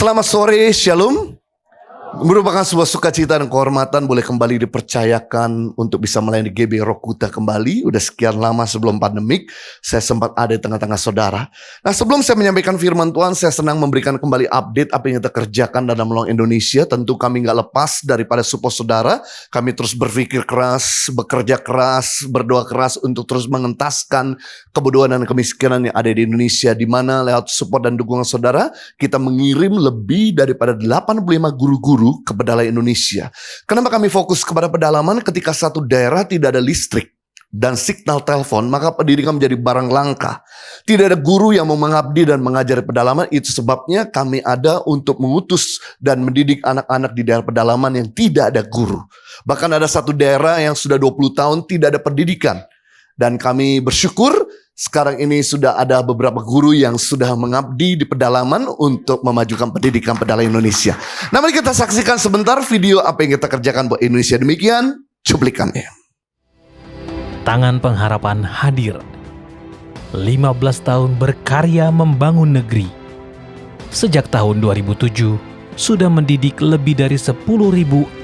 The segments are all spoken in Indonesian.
Selamat sore, Shalom. Merupakan sebuah sukacita dan kehormatan boleh kembali dipercayakan untuk bisa melayani GB Roh Kudus kembali. Udah sekian lama sebelum pandemik, saya sempat ada di tengah-tengah saudara. Nah, sebelum saya menyampaikan firman Tuhan, saya senang memberikan kembali update apa yang kita kerjakan dalam Menolong Indonesia. Tentu kami nggak lepas daripada support saudara. Kami terus berpikir keras, bekerja keras, berdoa keras untuk terus mengentaskan kebodohan dan kemiskinan yang ada di Indonesia. Di mana lewat support dan dukungan saudara, kita mengirim lebih daripada 85 guru-guru ke pedalaman Indonesia. Kenapa kami fokus kepada pedalaman? Ketika satu daerah tidak ada listrik dan signal telepon, maka pendidikan menjadi barang langka. Tidak ada guru yang mau mengabdi dan mengajar pedalaman. Itu sebabnya kami ada untuk mengutus dan mendidik anak-anak di daerah pedalaman yang tidak ada guru. Bahkan ada satu daerah yang sudah 20 tahun tidak ada pendidikan. Dan kami bersyukur sekarang ini sudah ada beberapa guru yang sudah mengabdi di pedalaman untuk memajukan pendidikan pedalaman Indonesia. Nah, mari kita saksikan sebentar video apa yang kita kerjakan buat Indonesia. Demikian cuplikannya. Tangan Pengharapan hadir. 15 tahun berkarya membangun negeri. Sejak tahun 2007, sudah mendidik lebih dari 10.000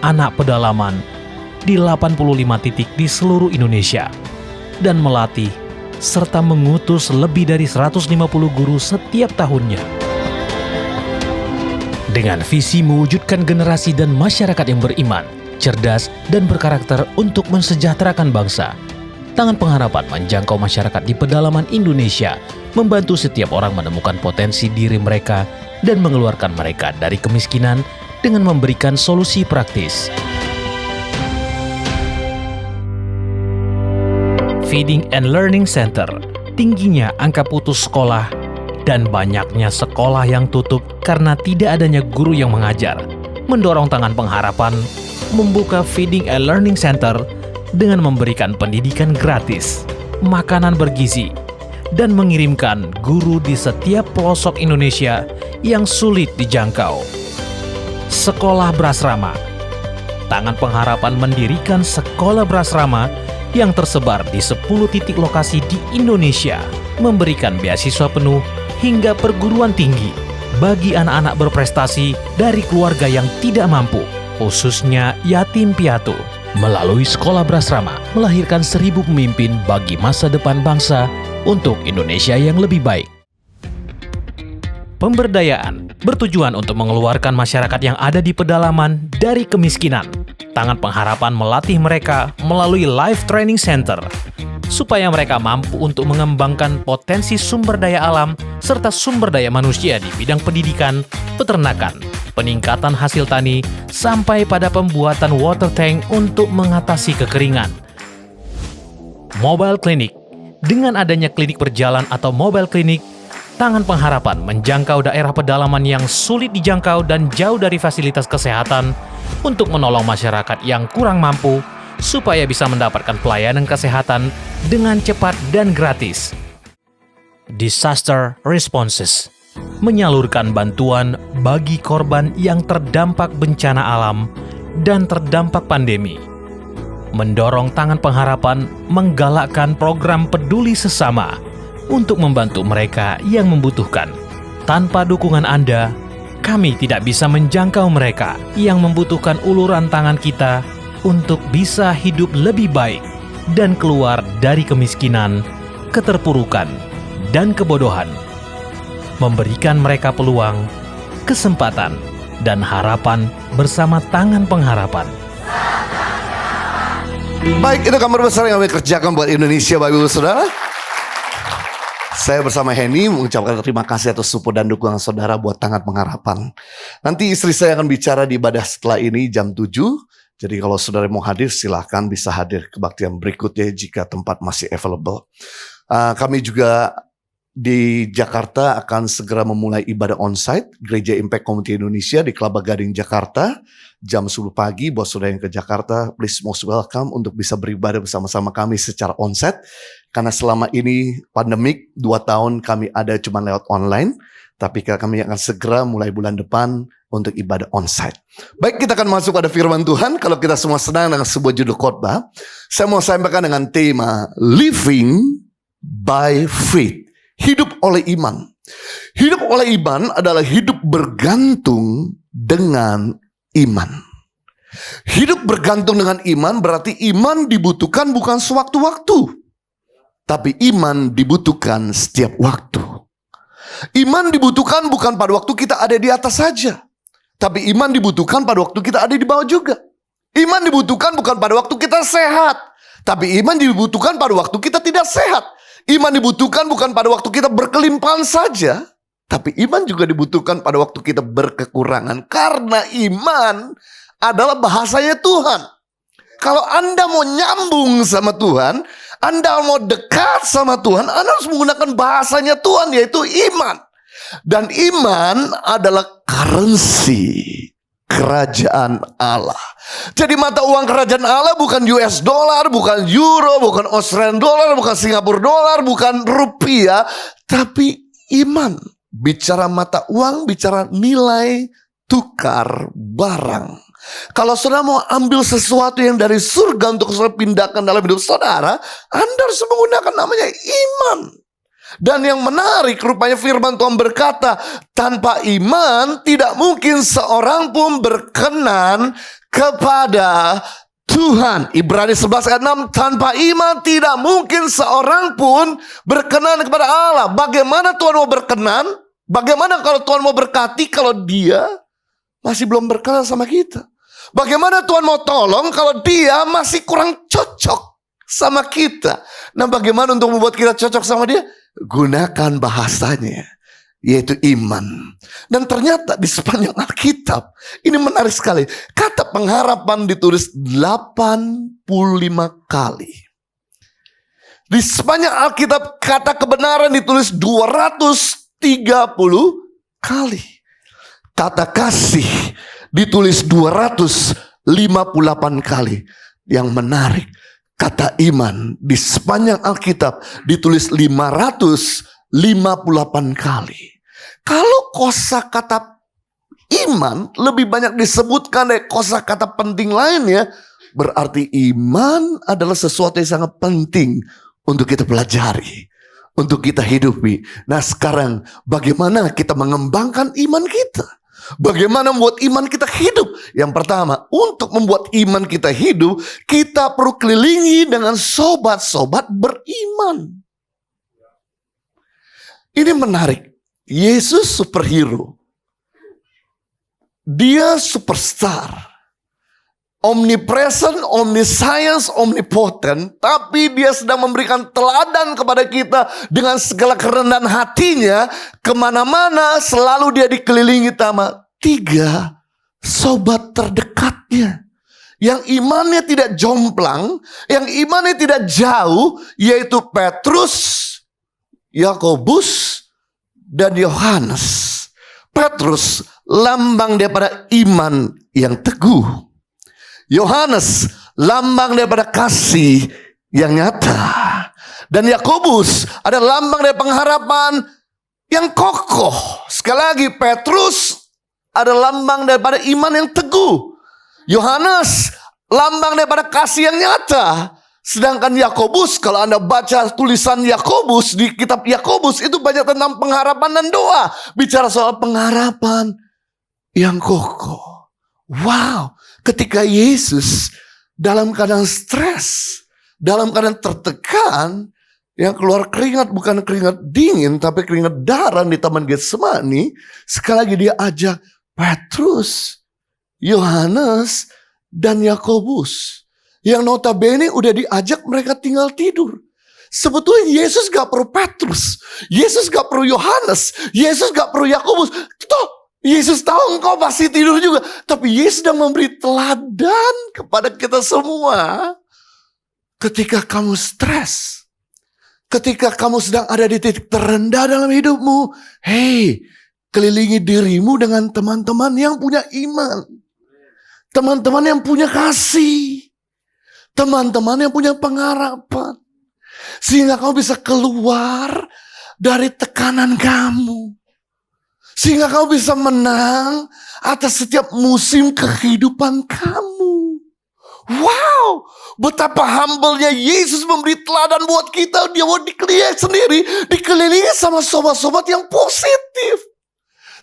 anak pedalaman di 85 titik di seluruh Indonesia. Dan melatih serta mengutus lebih dari 150 guru setiap tahunnya. Dengan visi mewujudkan generasi dan masyarakat yang beriman, cerdas, dan berkarakter untuk mensejahterakan bangsa, Tangan Pengharapan menjangkau masyarakat di pedalaman Indonesia, membantu setiap orang menemukan potensi diri mereka dan mengeluarkan mereka dari kemiskinan dengan memberikan solusi praktis. Feeding and Learning Center, tingginya angka putus sekolah dan banyaknya sekolah yang tutup karena tidak adanya guru yang mengajar, mendorong Tangan Pengharapan membuka Feeding and Learning Center dengan memberikan pendidikan gratis, makanan bergizi, dan mengirimkan guru di setiap pelosok Indonesia yang sulit dijangkau. Sekolah Berasrama. Tangan Pengharapan mendirikan sekolah berasrama yang tersebar di 10 titik lokasi di Indonesia, memberikan beasiswa penuh hingga perguruan tinggi bagi anak-anak berprestasi dari keluarga yang tidak mampu, khususnya yatim piatu. Melalui sekolah berasrama, melahirkan 1.000 pemimpin bagi masa depan bangsa untuk Indonesia yang lebih baik. Pemberdayaan bertujuan untuk mengeluarkan masyarakat yang ada di pedalaman dari kemiskinan. Tangan Pengharapan melatih mereka melalui Life Training Center supaya mereka mampu untuk mengembangkan potensi sumber daya alam serta sumber daya manusia di bidang pendidikan, peternakan, peningkatan hasil tani, sampai pada pembuatan water tank untuk mengatasi kekeringan. Mobile Clinic. Dengan adanya klinik berjalan atau mobile clinic, Tangan Pengharapan menjangkau daerah pedalaman yang sulit dijangkau dan jauh dari fasilitas kesehatan untuk menolong masyarakat yang kurang mampu supaya bisa mendapatkan pelayanan kesehatan dengan cepat dan gratis. Disaster Responses. Menyalurkan bantuan bagi korban yang terdampak bencana alam dan terdampak pandemi. Mendorong Tangan Pengharapan menggalakkan program peduli sesama untuk membantu mereka yang membutuhkan. Tanpa dukungan Anda, kami tidak bisa menjangkau mereka yang membutuhkan uluran tangan kita untuk bisa hidup lebih baik dan keluar dari kemiskinan, keterpurukan, dan kebodohan. Memberikan mereka peluang, kesempatan, dan harapan bersama Tangan Pengharapan. Baik, itu gambar besar yang kami kerjakan buat Indonesia, Bapak Ibu Saudara. Saya bersama Henny mengucapkan terima kasih atas support dan dukungan saudara buat Tangan Pengharapan. Nanti istri saya akan bicara di ibadah setelah ini jam 7. Jadi kalau saudara mau hadir silahkan bisa hadir kebaktian berikutnya jika tempat masih available. Kami juga di Jakarta akan segera memulai ibadah onsite Gereja Impact Community Indonesia di Kelapa Gading, Jakarta. Jam 10 pagi buat saudara yang ke Jakarta, please most welcome untuk bisa beribadah bersama-sama kami secara onsite. Karena selama ini pandemik 2 tahun kami ada cuma lewat online. Tapi kami akan segera mulai bulan depan untuk ibadah onsite. Baik, kita akan masuk pada firman Tuhan. Kalau kita semua senang dengan sebuah judul khotbah, saya mau sampaikan dengan tema Living by Faith. Hidup oleh iman. Hidup oleh iman adalah hidup bergantung dengan iman. Hidup bergantung dengan iman berarti iman dibutuhkan bukan sewaktu-waktu, tapi iman dibutuhkan setiap waktu. Iman dibutuhkan bukan pada waktu kita ada di atas saja, tapi iman dibutuhkan pada waktu kita ada di bawah juga. Iman dibutuhkan bukan pada waktu kita sehat, tapi iman dibutuhkan pada waktu kita tidak sehat. Iman dibutuhkan bukan pada waktu kita berkelimpahan saja, tapi iman juga dibutuhkan pada waktu kita berkekurangan. Karena iman adalah bahasanya Tuhan. Kalau Anda mau nyambung sama Tuhan, Anda mau dekat sama Tuhan, Anda harus menggunakan bahasanya Tuhan, yaitu iman. Dan iman adalah currency kerajaan Allah. Jadi mata uang kerajaan Allah bukan US dollar, bukan euro, bukan Australian dollar, bukan Singapura dollar, bukan rupiah, tapi iman. Bicara mata uang, bicara nilai tukar barang. Kalau saudara mau ambil sesuatu yang dari surga untuk saudara pindahkan dalam hidup saudara, Anda harus menggunakan namanya iman. Dan yang menarik, rupanya firman Tuhan berkata, tanpa iman tidak mungkin seorang pun berkenan kepada Tuhan. Ibrani 11 ayat 6, tanpa iman tidak mungkin seorang pun berkenan kepada Allah. Bagaimana Tuhan mau berkenan? Bagaimana kalau Tuhan mau berkati kalau dia masih belum berkenan sama kita? Bagaimana Tuhan mau tolong kalau dia masih kurang cocok sama kita? Nah, bagaimana untuk membuat kita cocok sama dia? Gunakan bahasanya, yaitu iman. Dan ternyata di sepanjang Alkitab, ini menarik sekali. Kata pengharapan ditulis 85 kali. Di sepanjang Alkitab, kata kebenaran ditulis 230 kali. Kata kasih ditulis 258 kali. Yang menarik, kata iman di sepanjang Alkitab ditulis 558 kali. Kalau kosakata iman lebih banyak disebutkan dari kosakata penting lainnya, berarti iman adalah sesuatu yang sangat penting untuk kita pelajari, untuk kita hidupi. Nah, sekarang bagaimana kita mengembangkan iman kita? Bagaimana membuat iman kita hidup? Yang pertama, untuk membuat iman kita hidup, kita perlu kelilingi dengan sobat-sobat beriman. Ini menarik. Yesus superhero. Dia superstar. Omnipresent, omniscience, omnipotent. Tapi dia sedang memberikan teladan kepada kita dengan segala kerendahan hatinya. Kemana-mana selalu dia dikelilingi sama 3 sobat terdekatnya. Yang imannya tidak jomplang, yang imannya tidak jauh, yaitu Petrus, Yakobus, dan Yohanes. Petrus lambang daripada iman yang teguh. Yohanes lambang daripada kasih yang nyata. Dan Yakobus ada lambang dari pengharapan yang kokoh. Sekali lagi, Petrus ada lambang daripada iman yang teguh. Yohanes lambang daripada kasih yang nyata. Sedangkan Yakobus, kalau Anda baca tulisan Yakobus di kitab Yakobus, itu banyak tentang pengharapan dan doa. Bicara soal pengharapan yang kokoh. Wow, ketika Yesus dalam keadaan stres, dalam keadaan tertekan, yang keluar keringat bukan keringat dingin, tapi keringat darah di Taman Getsemani. Sekali lagi dia ajak Petrus, Yohanes, dan Yakobus. Yang notabene udah diajak mereka tinggal tidur. Sebetulnya Yesus gak perlu Petrus, Yesus gak perlu Yohanes, Yesus gak perlu Yakobus. Toh Yesus tahu engkau pasti tidur juga. Tapi Yesus sedang memberi teladan kepada kita semua. Ketika kamu stres, ketika kamu sedang ada di titik terendah dalam hidupmu, hey, kelilingi dirimu dengan teman-teman yang punya iman. Teman-teman yang punya kasih. Teman-teman yang punya pengharapan. Sehingga kamu bisa keluar dari tekanan kamu. Sehingga kamu bisa menang atas setiap musim kehidupan kamu. Wow, betapa humble-nya Yesus memberi teladan buat kita. Dia mau dikelilingi sama sobat-sobat yang positif.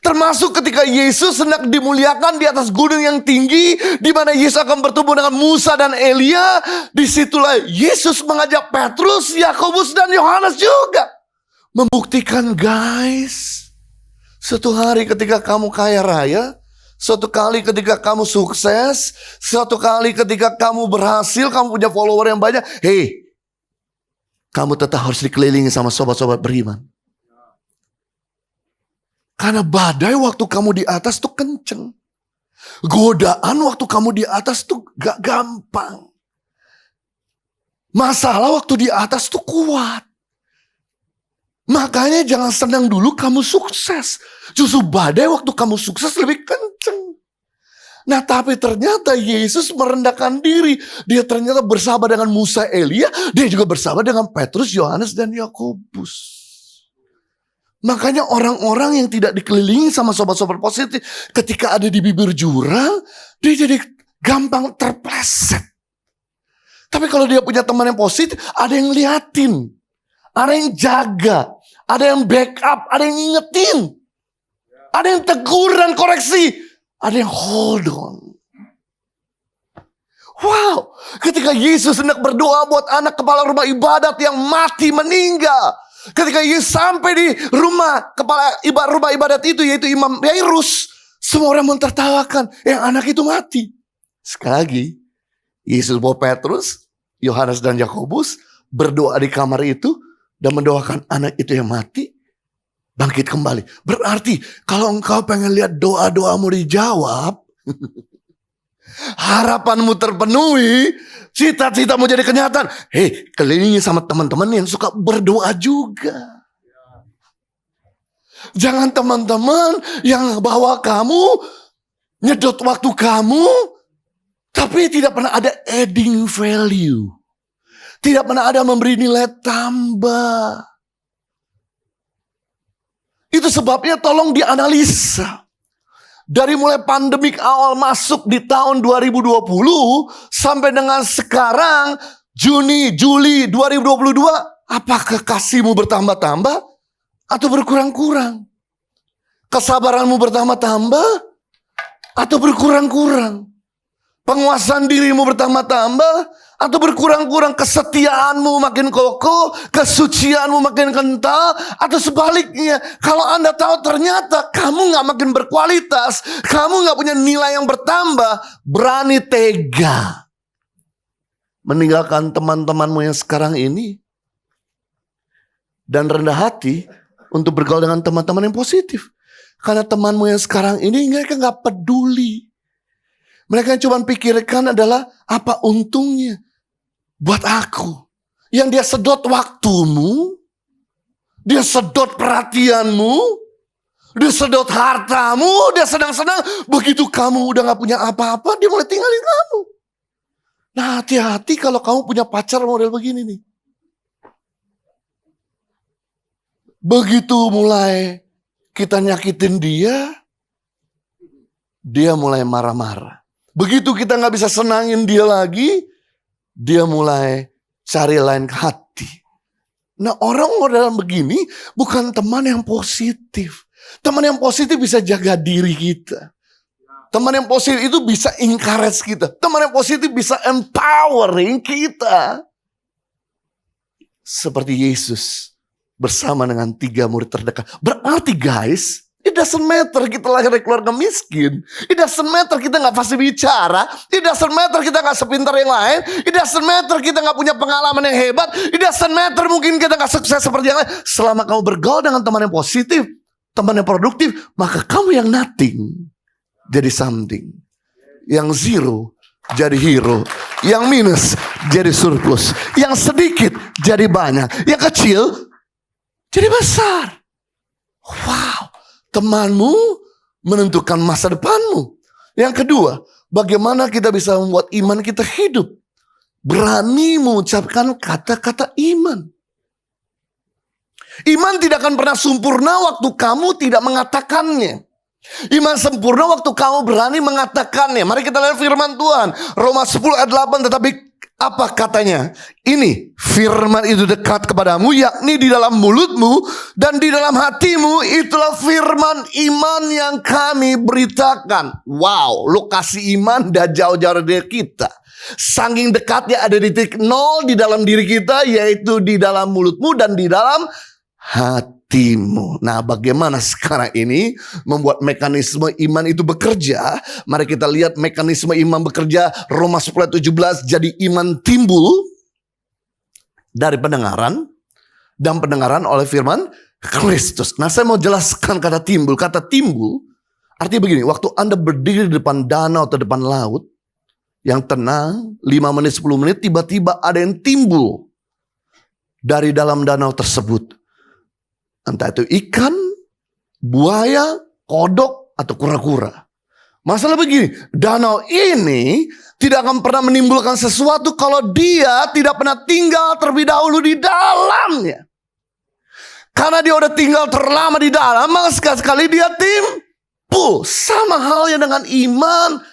Termasuk ketika Yesus hendak dimuliakan di atas gunung yang tinggi, di mana Yesus akan bertemu dengan Musa dan Elia. Disitulah Yesus mengajak Petrus, Yakobus dan Yohanes juga. Membuktikan, guys, suatu hari ketika kamu kaya raya, suatu kali ketika kamu sukses, suatu kali ketika kamu berhasil, kamu punya follower yang banyak, hey, kamu tetap harus dikelilingi sama sobat-sobat beriman. Karena badai waktu kamu di atas tuh kenceng. Godaan waktu kamu di atas tuh gak gampang. Masalah waktu di atas tuh kuat. Makanya jangan senang dulu kamu sukses. Justru badai waktu kamu sukses lebih kenceng. Nah, tapi ternyata Yesus merendahkan diri. Dia ternyata bersahabat dengan Musa, Elia. Dia juga bersahabat dengan Petrus, Yohanes, dan Yakobus. Makanya orang-orang yang tidak dikelilingi sama sobat-sobat positif, ketika ada di bibir jurang, dia jadi gampang terpleset. Tapi kalau dia punya teman yang positif, ada yang liatin, ada yang jaga, ada yang backup, ada yang ngingetin, ada yang teguran, koreksi, ada yang hold on. Wow, ketika Yesus hendak berdoa buat anak kepala rumah ibadat yang mati meninggal, ketika Yesus sampai di rumah rumah ibadat itu, yaitu Imam Yairus, semua orang mentertawakan yang anak itu mati. Sekali lagi, Yesus bawa Petrus, Yohanes dan Yakobus berdoa di kamar itu dan mendoakan anak itu yang mati bangkit kembali. Berarti kalau engkau pengen lihat doa-doamu dijawab, harapanmu terpenuhi, cita-citamu jadi kenyataan, hei, kelilingi sama teman-teman yang suka berdoa juga. Jangan teman-teman yang bawa kamu, nyedot waktu kamu, tapi tidak pernah ada adding value. Tidak pernah ada memberi nilai tambah. Itu sebabnya tolong dianalisa. Dari mulai pandemik awal masuk di tahun 2020 sampai dengan sekarang Juni, Juli 2022, apakah kasihmu bertambah-tambah atau berkurang-kurang? Kesabaranmu bertambah-tambah atau berkurang-kurang? Penguasaan dirimu bertambah-tambah atau berkurang-kurang? Kesetiaanmu makin kokoh, kesucianmu makin kental, atau sebaliknya? Kalau Anda tahu ternyata kamu gak makin berkualitas, kamu gak punya nilai yang bertambah, berani tega meninggalkan teman-temanmu yang sekarang ini dan rendah hati untuk bergaul dengan teman-teman yang positif. Karena temanmu yang sekarang ini mereka gak peduli. Mereka yang cuma pikirkan adalah apa untungnya buat aku. Yang dia sedot waktumu, dia sedot perhatianmu, dia sedot hartamu, dia senang-senang. Begitu kamu udah gak punya apa-apa, dia mulai tinggalin kamu. Nah, hati-hati kalau kamu punya pacar model begini nih. Begitu mulai kita nyakitin dia mulai marah-marah. Begitu kita gak bisa senangin dia lagi, dia mulai cari lain hati. Nah, orang model begini bukan teman yang positif. Teman yang positif bisa jaga diri kita. Teman yang positif itu bisa encourage kita. Teman yang positif bisa empowering kita. Seperti Yesus bersama dengan 3 murid terdekat. Berarti guys, it doesn't matter kita lahir dari keluarga miskin. It doesn't matter kita gak pasti bicara. It doesn't matter kita gak sepintar yang lain. It doesn't matter kita gak punya pengalaman yang hebat. It doesn't matter mungkin kita gak sukses seperti yang lain. Selama kamu bergaul dengan teman yang positif, teman yang produktif, maka kamu yang nothing jadi something. Yang zero jadi hero. Yang minus jadi surplus. Yang sedikit jadi banyak. Yang kecil jadi besar. Wow. Temanmu menentukan masa depanmu. Yang kedua, bagaimana kita bisa membuat iman kita hidup. Berani mengucapkan kata-kata iman. Iman tidak akan pernah sempurna waktu kamu tidak mengatakannya. Iman sempurna waktu kamu berani mengatakannya. Mari kita lihat firman Tuhan. Roma 10 ayat 8. Tetapi apa katanya? Ini firman itu dekat kepadamu, yakni di dalam mulutmu dan di dalam hatimu. Itulah firman iman yang kami beritakan. Wow, lokasi iman dah jauh-jauh dari kita. Saking dekatnya ada di titik nol di dalam diri kita, yaitu di dalam mulutmu dan di dalam hatimu. Nah, bagaimana sekarang ini membuat mekanisme iman itu bekerja? Mari kita lihat mekanisme iman bekerja. Roma 10 ayat 17. Jadi iman timbul dari pendengaran, dan pendengaran oleh firman Kristus. Nah, saya mau jelaskan kata timbul. Kata timbul artinya begini. Waktu Anda berdiri di depan danau atau depan laut yang tenang, 5 menit 10 menit, tiba-tiba ada yang timbul dari dalam danau tersebut. Entah itu ikan, buaya, kodok, atau kura-kura. Masalah begini, danau ini tidak akan pernah menimbulkan sesuatu kalau dia tidak pernah tinggal terlebih dahulu di dalamnya. Karena dia udah tinggal terlama di dalam, maka sekali-sekali dia timbul. Sama halnya dengan iman,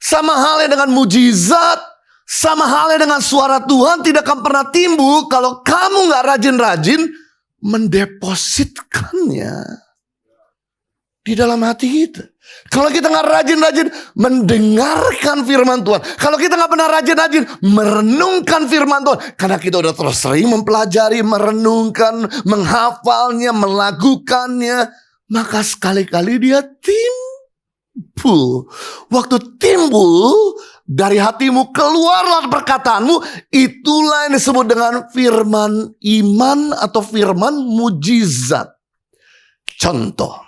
sama halnya dengan mujizat, sama halnya dengan suara Tuhan tidak akan pernah timbul kalau kamu gak rajin-rajin mendepositkannya di dalam hati kita. Kalau kita gak rajin-rajin mendengarkan firman Tuhan, kalau kita gak pernah rajin-rajin merenungkan firman Tuhan, karena kita udah terus sering mempelajari, merenungkan, menghafalnya, melakukannya, maka sekali-kali dia timbul. Waktu timbul dari hatimu keluarlah perkataanmu, itulah yang disebut dengan firman iman atau firman mujizat. Contoh,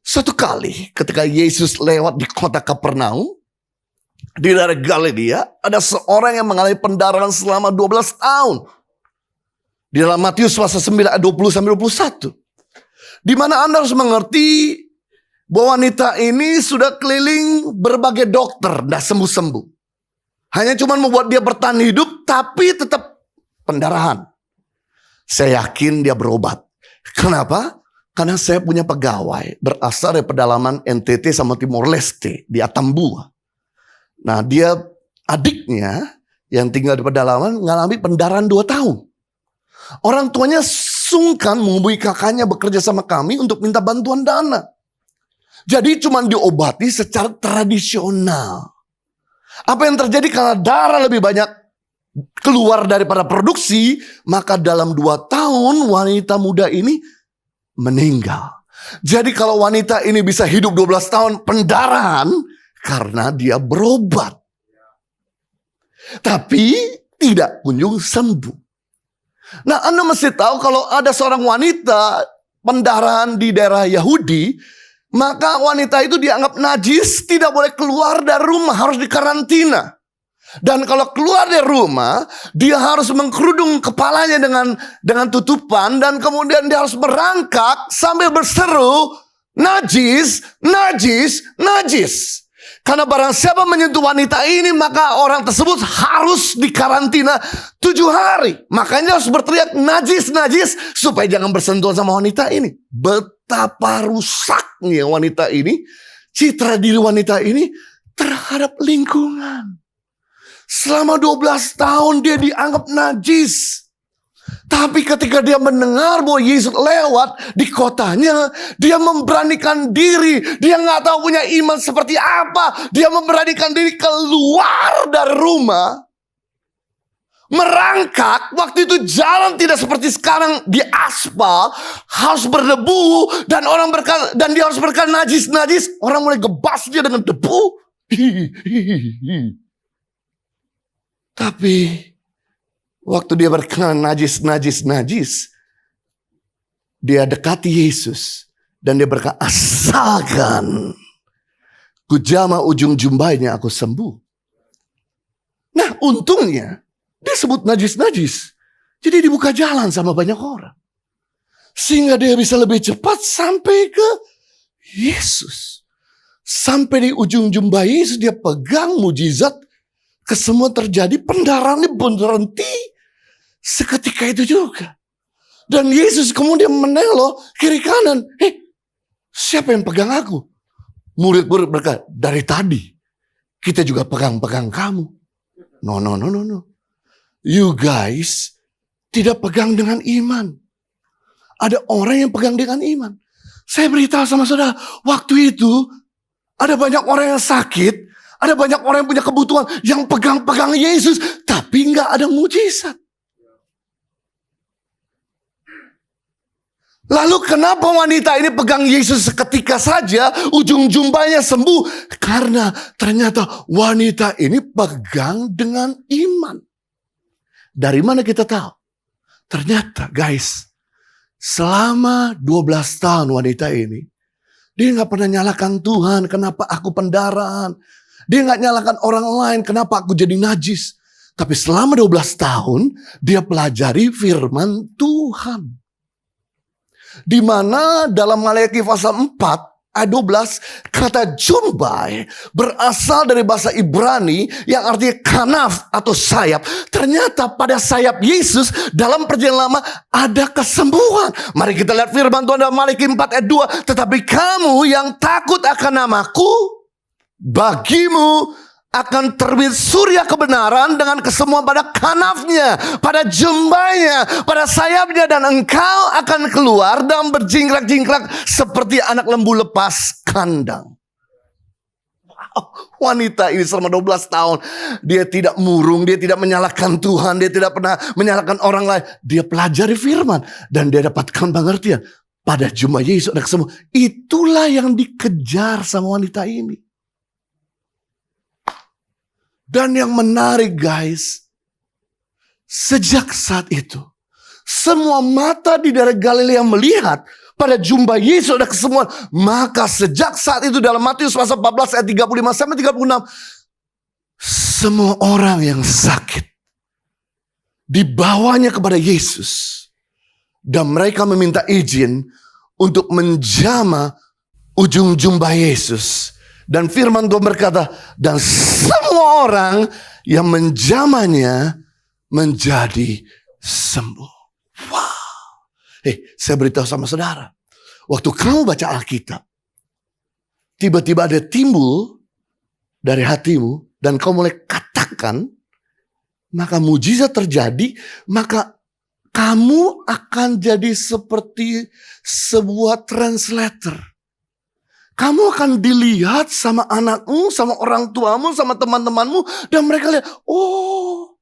suatu kali ketika Yesus lewat di kota Kapernaum di daerah Galilea, ada seorang yang mengalami pendarahan selama 12 tahun. Di dalam Matius pasal 9 ayat 20 sampai 21. Di mana Anda harus mengerti bahwa wanita ini sudah keliling berbagai dokter, tidak sembuh-sembuh. Hanya cuma membuat dia bertahan hidup, tapi tetap pendarahan. Saya yakin dia berobat. Kenapa? Karena saya punya pegawai berasal dari pedalaman NTT sama Timor Leste di Atambua. Nah, dia adiknya yang tinggal di pedalaman mengalami pendarahan 2 tahun. Orang tuanya sungkan menghubungi kakaknya bekerja sama kami untuk minta bantuan dana. Jadi cuma diobati secara tradisional. Apa yang terjadi karena darah lebih banyak keluar daripada produksi, maka dalam 2 tahun wanita muda ini meninggal. Jadi kalau wanita ini bisa hidup 12 tahun pendarahan karena dia berobat. Tapi tidak kunjung sembuh. Nah, Anda mesti tahu kalau ada seorang wanita pendarahan di daerah Yahudi, maka wanita itu dianggap najis, tidak boleh keluar dari rumah, harus dikarantina. Dan kalau keluar dari rumah, dia harus mengkerudung kepalanya dengan tutupan, dan kemudian dia harus merangkak sambil berseru, najis, najis, najis. Karena barang siapa menyentuh wanita ini, maka orang tersebut harus dikarantina 7 hari. Makanya harus berteriak najis, najis, supaya jangan bersentuhan sama wanita ini. Betapa rusaknya wanita ini, citra diri wanita ini terhadap lingkungan. Selama 12 tahun dia dianggap najis. Tapi ketika dia mendengar bahwa Yesus lewat di kotanya, dia memberanikan diri. Dia nggak tahu punya iman seperti apa. Dia memberanikan diri keluar dari rumah, merangkak. Waktu itu jalan tidak seperti sekarang di aspal, harus berdebu, dan dia harus berkata najis, najis. Orang mulai gebas dia dengan debu. Tapi waktu dia berkata najis, najis, najis, dia dekati Yesus dan dia berkata, asalkan ku jama ujung jumbainya aku sembuh. Nah, untungnya dia sebut najis-najis, jadi dibuka jalan sama banyak orang, sehingga dia bisa lebih cepat sampai ke Yesus. Sampai di ujung jumbai Yesus, dia pegang mujizat, kesemua terjadi, pendarahannya pun berhenti seketika itu juga. Dan Yesus kemudian menelok kiri kanan. Siapa yang pegang aku? Murid-murid berkata, dari tadi kita juga pegang-pegang kamu. No. You guys tidak pegang dengan iman. Ada orang yang pegang dengan iman. Saya beritahu sama saudara, waktu itu ada banyak orang yang sakit, ada banyak orang yang punya kebutuhan, yang pegang-pegang Yesus, tapi nggak ada mujizat. Lalu kenapa wanita ini pegang Yesus seketika saja, ujung jumpanya sembuh? Karena ternyata wanita ini pegang dengan iman. Dari mana kita tahu? Ternyata guys, selama 12 tahun wanita ini, dia gak pernah nyalakan Tuhan, kenapa aku pendarahan. Dia gak nyalakan orang lain, kenapa aku jadi najis. Tapi selama 12 tahun, dia pelajari firman Tuhan. Di mana dalam Maleakhi pasal 4 ayat 12 kata jumbai berasal dari bahasa Ibrani yang artinya kanaf atau sayap. Ternyata pada sayap Yesus dalam perjanjian lama ada kesembuhan. Mari kita lihat firman Tuhan dalam Maleakhi 4 ayat 2. Tetapi kamu yang takut akan namaku, bagimu akan terbit surya kebenaran dengan kesembuhan pada kanafnya, pada jumbanya, pada sayapnya, dan engkau akan keluar dan berjingkrak-jingkrak seperti anak lembu lepas kandang. Wow, wanita ini selama 12 tahun dia tidak murung, dia tidak menyalahkan Tuhan, dia tidak pernah menyalahkan orang lain. Dia pelajari firman dan dia dapatkan pengertian. Pada jumlah Yesus ada kesembuhan. Itulah yang dikejar sama wanita ini. Dan yang menarik guys, sejak saat itu, semua mata di daerah Galilea melihat pada jumlah Yesus ada kesembuhan. Maka sejak saat itu dalam Matius pasal 14 ayat 35 sampai 36, semua orang yang sakit dibawanya kepada Yesus. Dan mereka meminta izin untuk menjamah ujung jumlah Yesus. Dan firman Tuhan berkata, dan semua orang yang menjamahnya menjadi sembuh. Wow. Saya beritahu sama saudara. Waktu kamu baca Alkitab, tiba-tiba ada timbul dari hatimu, dan kau mulai katakan, maka mujizat terjadi, maka kamu akan jadi seperti sebuah translator. Kamu akan dilihat sama anakmu, sama orang tuamu, sama teman-temanmu. Dan mereka lihat, oh,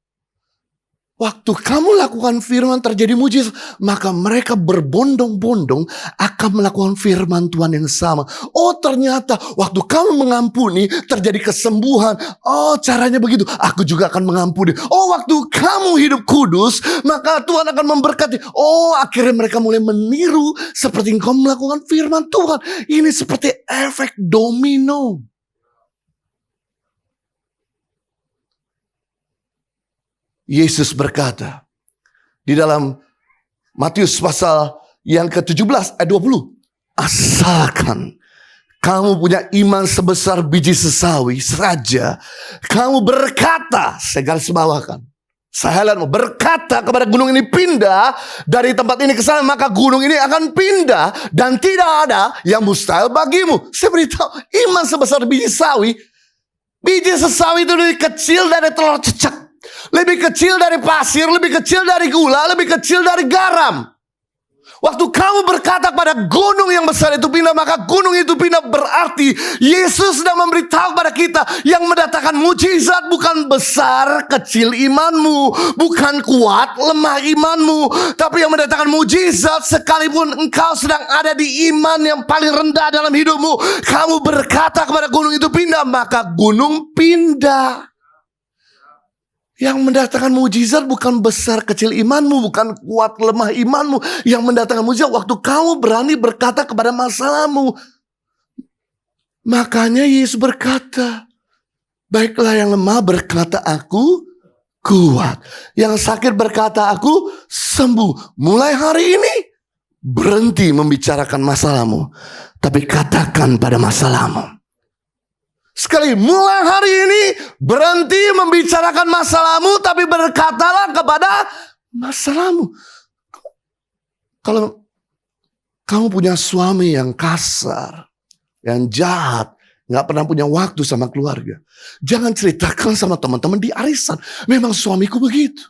waktu kamu lakukan firman terjadi mujizat. Maka mereka berbondong-bondong akan melakukan firman Tuhan yang sama. Oh, ternyata waktu kamu mengampuni terjadi kesembuhan. Oh, caranya begitu. Aku juga akan mengampuni. Oh, waktu kamu hidup kudus, maka Tuhan akan memberkati. Oh, akhirnya mereka mulai meniru seperti engkau melakukan firman Tuhan. Ini seperti efek domino. Yesus berkata di dalam Matius pasal yang ke-17 ayat 20. Asalkan kamu punya iman sebesar biji sesawi saja, kamu berkata, saya garis bawakan, saya lihat berkata kepada gunung ini pindah dari tempat ini ke sana, maka gunung ini akan pindah dan tidak ada yang mustahil bagimu. Saya beritahu, iman sebesar biji sawi. Biji sesawi itu lebih kecil dari telur cecak. Lebih kecil dari pasir, lebih kecil dari gula, lebih kecil dari garam. Waktu kamu berkata pada gunung yang besar itu pindah, maka gunung itu pindah. Berarti Yesus sedang memberitahu kepada kita, yang mendatangkan mujizat bukan besar kecil imanmu, bukan kuat lemah imanmu, tapi yang mendatangkan mujizat sekalipun engkau sedang ada di iman yang paling rendah dalam hidupmu. Kamu berkata kepada gunung itu pindah, maka gunung pindah. Yang mendatangkan mujizat bukan besar kecil imanmu, bukan kuat lemah imanmu. Yang mendatangkan mujizat waktu kamu berani berkata kepada masalahmu. Makanya Yesus berkata, baiklah yang lemah berkata aku kuat, yang sakit berkata aku sembuh. Mulai hari ini berhenti membicarakan masalahmu, tapi katakan pada masalahmu. Sekali, mulai hari ini berhenti membicarakan masalahmu, tapi berkatalah kepada masalahmu. Kalau kamu punya suami yang kasar, yang jahat, Nggak pernah punya waktu sama keluarga. Jangan ceritakan sama teman-teman di arisan. Memang suamiku begitu.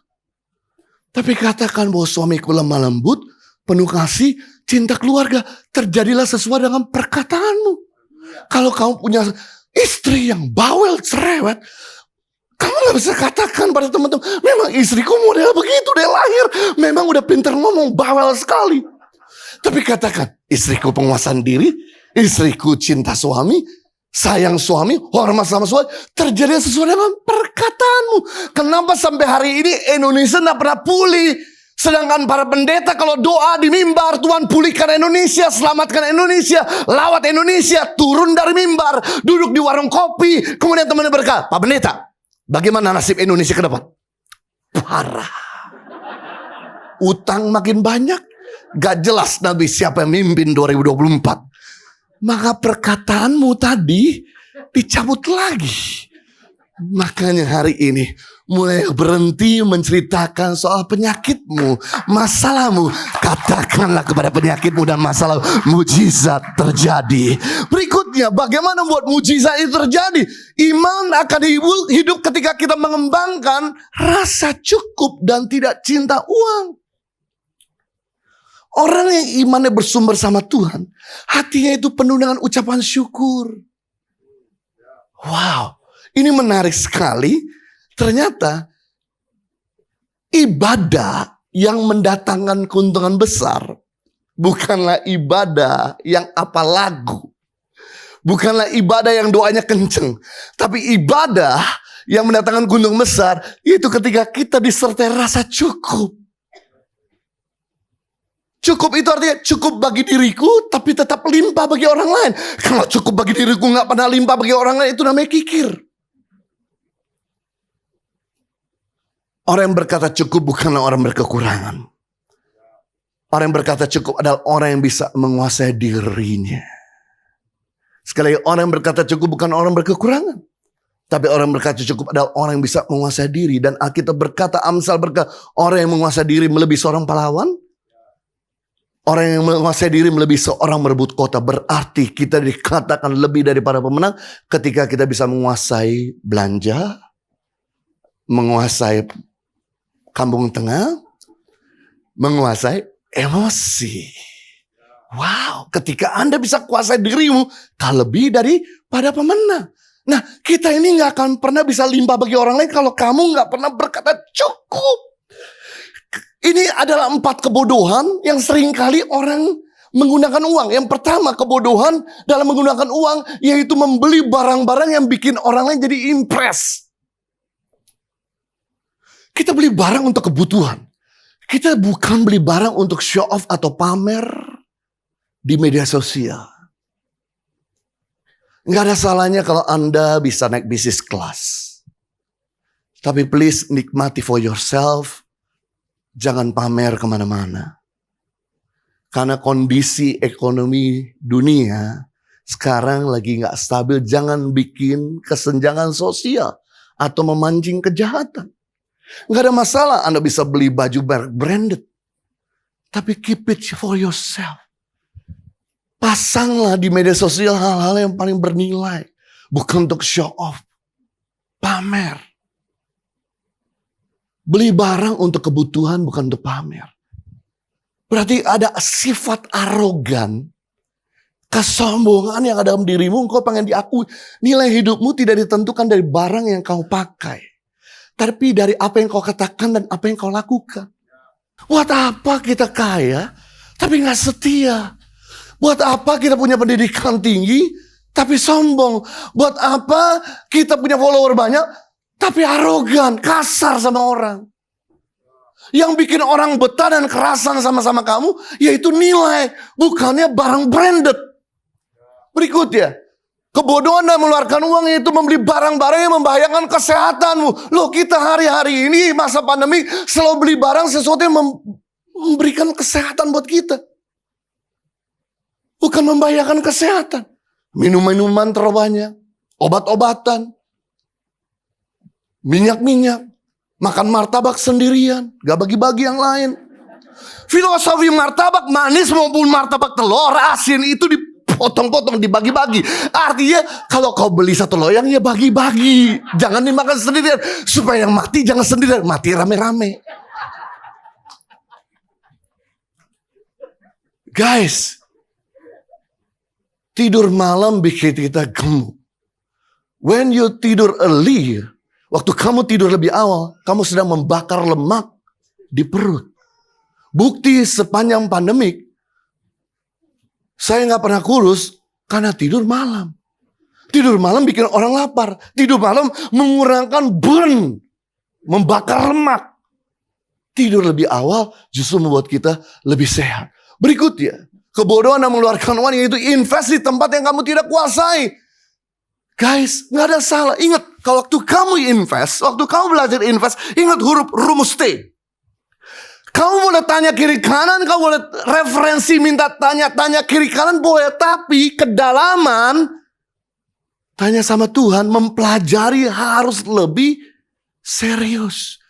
Tapi katakan bahwa suamiku lemah lembut, penuh kasih, cinta keluarga. Terjadilah sesuai dengan perkataanmu. Kalau kamu punya istri yang bawel, cerewet, kamu gak bisa katakan pada teman-teman, memang istriku model begitu, dia lahir. Memang udah pintar ngomong, bawel sekali. Tapi katakan, istriku penguasaan diri, istriku cinta suami, sayang suami, hormat sama suami, terjadi sesuai dengan perkataanmu. Kenapa sampai hari ini Indonesia gak pernah pulih? Sedangkan para pendeta kalau doa di mimbar, Tuhan pulihkan Indonesia, selamatkan Indonesia, lawat Indonesia, turun dari mimbar, duduk di warung kopi, kemudian temannya berkata, Pak Pendeta, bagaimana nasib Indonesia ke depan? Parah. Utang makin banyak, gak jelas Nabi siapa yang mimpin 2024. Maka perkataanmu tadi dicabut lagi. Makanya hari ini mulai berhenti menceritakan soal penyakitmu, masalahmu. Katakanlah kepada penyakitmu dan masalah, mujizat terjadi. Berikutnya, bagaimana membuat mujizat itu terjadi? Iman akan hidup ketika kita mengembangkan rasa cukup dan tidak cinta uang. Orang yang imannya bersumber sama Tuhan, hatinya itu penuh dengan ucapan syukur. Wow, ini menarik sekali. Ternyata ibadah yang mendatangkan keuntungan besar bukanlah ibadah yang apa lagu. Bukanlah ibadah yang doanya kenceng. Tapi ibadah yang mendatangkan keuntungan besar itu ketika kita disertai rasa cukup. Cukup itu artinya cukup bagi diriku tapi tetap limpah bagi orang lain. Kalau cukup bagi diriku gak pernah limpah bagi orang lain, itu namanya kikir. Orang yang berkata cukup bukanlah orang berkekurangan. Orang yang berkata cukup adalah orang yang bisa menguasai dirinya. Sekali lagi, orang yang berkata cukup bukan orang berkekurangan. Tapi orang yang berkata cukup adalah orang yang bisa menguasai diri. Dan Alkitab berkata, Amsal berkata, orang yang menguasai diri melebihi seorang pahlawan. Orang yang menguasai diri melebihi seorang merebut kota. Berarti kita dikatakan lebih daripada pemenang ketika kita bisa menguasai belanja, menguasai kampung tengah, menguasai emosi. Wow, ketika Anda bisa kuasai dirimu, kau lebih daripada pemenang. Nah, kita ini gak akan pernah bisa limpah bagi orang lain kalau kamu gak pernah berkata cukup. Ini adalah 4 kebodohan yang seringkali orang menggunakan uang. Yang pertama, kebodohan dalam menggunakan uang yaitu membeli barang-barang yang bikin orang lain jadi impress. Kita beli barang untuk kebutuhan. Kita bukan beli barang untuk show off atau pamer di media sosial. Nggak ada salahnya kalau Anda bisa naik business class. Tapi please nikmati for yourself. Jangan pamer kemana-mana. Karena kondisi ekonomi dunia sekarang lagi nggak stabil. Jangan bikin kesenjangan sosial atau memancing kejahatan. Nggak ada masalah Anda bisa beli baju branded. Tapi keep it for yourself. Pasanglah di media sosial hal-hal yang paling bernilai. Bukan untuk show off. Pamer. Beli barang untuk kebutuhan bukan untuk pamer. Berarti ada sifat arogan. Kesombongan yang ada dalam dirimu. Engkau pengen diakui. Nilai hidupmu tidak ditentukan dari barang yang kau pakai. Tapi dari apa yang kau katakan dan apa yang kau lakukan. Buat apa kita kaya tapi gak setia? Buat apa kita punya pendidikan tinggi tapi sombong? Buat apa kita punya follower banyak tapi arogan, kasar sama orang? Yang bikin orang betah dan kerasan sama-sama kamu yaitu nilai, bukannya barang branded. Berikutnya, kebodohan dan mengeluarkan uang itu membeli barang-barang yang membahayakan kesehatanmu. Loh, kita hari-hari ini masa pandemi selalu beli barang sesuatu yang memberikan kesehatan buat kita. Bukan membahayakan kesehatan. Minum-minuman terlalu banyak, obat-obatan, minyak-minyak, makan martabak sendirian, gak bagi-bagi yang lain. Filosofi martabak manis maupun martabak telur asin itu dipotong-potong, dibagi-bagi. Artinya kalau kau beli satu loyang ya bagi-bagi. Jangan dimakan sendirian. Supaya yang mati jangan sendirian, mati rame-rame. Guys, tidur malam bikin kita gemuk. When you tidur early, waktu kamu tidur lebih awal, kamu sedang membakar lemak di perut. Bukti sepanjang pandemik, saya nggak pernah kurus karena tidur malam. Tidur malam bikin orang lapar. Tidur malam mengurangkan burn, membakar lemak. Tidur lebih awal justru membuat kita lebih sehat. Berikutnya, kebodohan dan mengeluarkan uang yaitu invest di tempat yang kamu tidak kuasai. Guys, nggak ada salah. Ingat, kalau waktu kamu invest, waktu kamu belajar invest, ingat huruf rumus T. Kamu boleh tanya kiri kanan, kamu boleh referensi minta tanya kiri kanan boleh, tapi kedalaman tanya sama Tuhan, mempelajari harus lebih serius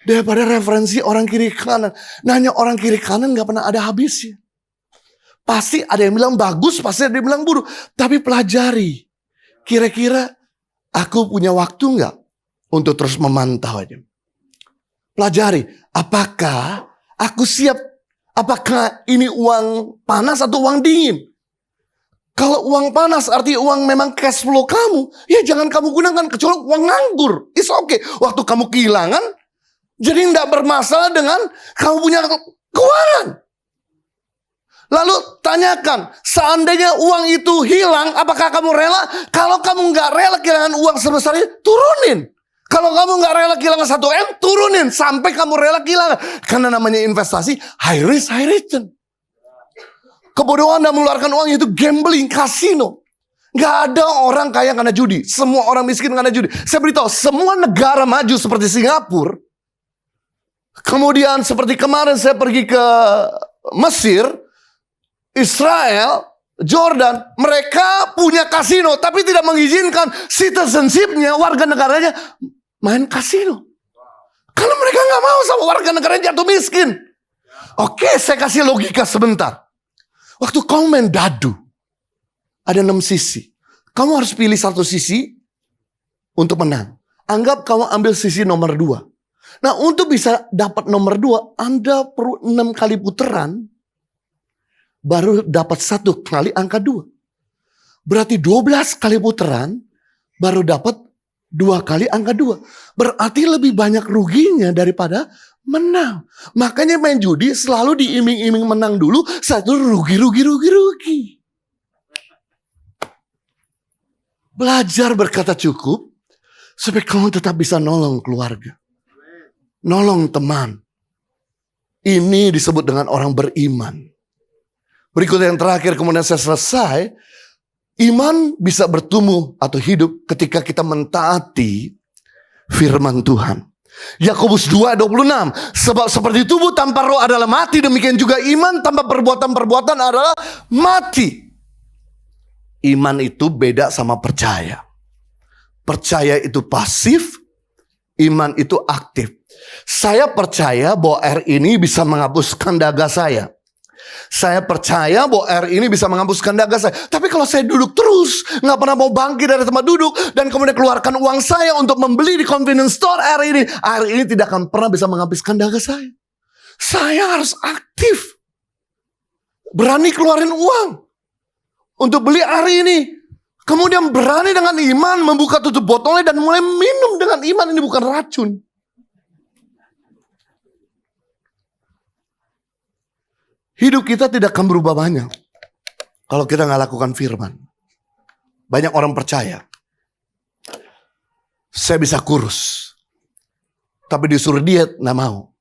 daripada referensi orang kiri kanan. Nanya orang kiri kanan gak pernah ada habisnya. Pasti ada yang bilang bagus, pasti ada yang bilang buruk. Tapi pelajari. Kira-kira aku punya waktu gak untuk terus memantau aja. Pelajari. Apakah aku siap? Apakah ini uang panas atau uang dingin? Kalau uang panas artinya uang memang cash flow kamu. Ya jangan kamu gunakan kecuali uang nganggur. It's okay. Waktu kamu kehilangan. Jadi tidak bermasalah dengan kamu punya keuangan. Lalu tanyakan, seandainya uang itu hilang, apakah kamu rela? Kalau kamu nggak rela kehilangan uang sebesar itu, turunin. Kalau kamu nggak rela kehilangan 1 M, turunin sampai kamu rela kehilangan. Karena namanya investasi, high risk, high return. Kebodohan dan mengeluarkan uang itu gambling, kasino. Nggak ada orang kaya karena judi. Semua orang miskin karena judi. Saya beritahu, semua negara maju seperti Singapura. Kemudian seperti kemarin saya pergi ke Mesir, Israel, Jordan. Mereka punya kasino, tapi tidak mengizinkan citizenship-nya, warga negaranya main kasino. Karena mereka nggak mau sama warga negaranya jatuh miskin. Oke, saya kasih logika sebentar. Waktu kamu main dadu, ada 6 sisi. Kamu harus pilih satu sisi untuk menang. Anggap kamu ambil sisi nomor 2. Nah, untuk bisa dapat nomor 2, Anda perlu 6 kali putaran, baru dapat 1 kali angka 2. Berarti 12 kali putaran, baru dapat 2 kali angka 2. Berarti lebih banyak ruginya daripada menang. Makanya main judi selalu diiming-iming menang dulu, satu rugi. Belajar berkata cukup, supaya kamu tetap bisa nolong keluarga. Nolong teman. Ini disebut dengan orang beriman. Berikut yang terakhir, kemudian saya selesai. Iman bisa bertumbuh atau hidup ketika kita mentaati firman Tuhan. Yakobus 2:26. Sebab seperti tubuh tanpa roh adalah mati, demikian juga iman tanpa perbuatan-perbuatan adalah mati. Iman itu beda sama percaya. Percaya itu pasif, iman itu aktif. Saya percaya bahwa air ini bisa menghapuskan dahaga saya. Saya percaya bahwa air ini bisa menghapuskan dahaga saya. Tapi kalau saya duduk terus, nggak pernah mau bangkit dari tempat duduk, dan kemudian keluarkan uang saya untuk membeli di convenience store air ini tidak akan pernah bisa menghabiskan dahaga saya. Saya harus aktif. Berani keluarin uang untuk beli air ini. Kemudian berani dengan iman membuka tutup botolnya dan mulai minum dengan iman. Ini bukan racun. Hidup kita tidak akan berubah banyak kalau kita nggak lakukan firman. Banyak orang percaya, saya bisa kurus, tapi disuruh diet nggak mau.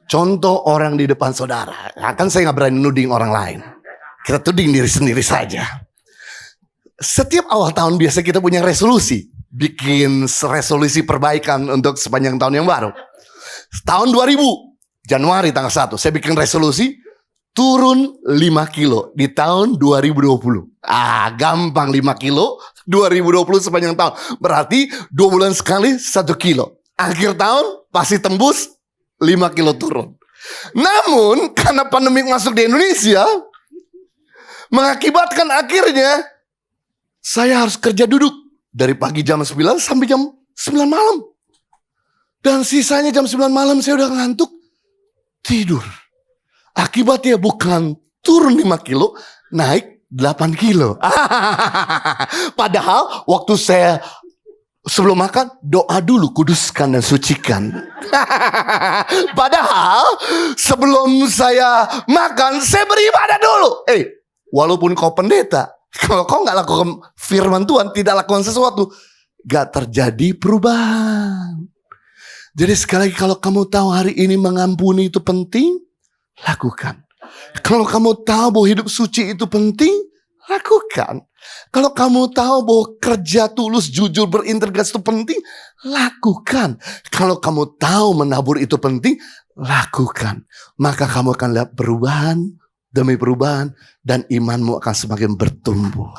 Contoh orang di depan saudara, nah, kan saya nggak berani nuding orang lain. Kita tuding diri sendiri saja. Setiap awal tahun biasa kita punya resolusi, bikin resolusi perbaikan untuk sepanjang tahun yang baru. Tahun 2000, Januari tanggal 1, saya bikin resolusi. Turun 5 kilo di tahun 2020. Gampang 5 kilo 2020 sepanjang tahun. Berarti 2 bulan sekali 1 kilo. Akhir tahun pasti tembus 5 kilo turun. Namun karena pandemi masuk di Indonesia, Mengakibatkan akhirnya saya harus kerja duduk dari pagi jam 9 sampai jam 9 malam. Dan sisanya jam 9 malam saya udah ngantuk, tidur. Akibatnya bukan turun 5 kilo, naik 8 kilo. Padahal waktu saya sebelum makan, doa dulu, kuduskan dan sucikan. Padahal sebelum saya makan, saya beribadah dulu. Walaupun kau pendeta, kalau kau nggak lakukan firman Tuhan, tidak lakukan sesuatu, gak terjadi perubahan. Jadi sekali lagi, kalau kamu tahu hari ini mengampuni itu penting, lakukan. Kalau kamu tahu bahwa hidup suci itu penting, lakukan. Kalau kamu tahu bahwa kerja tulus, jujur, berintegritas itu penting, lakukan. Kalau kamu tahu menabur itu penting, lakukan. Maka kamu akan lihat perubahan demi perubahan, dan imanmu akan semakin bertumbuh.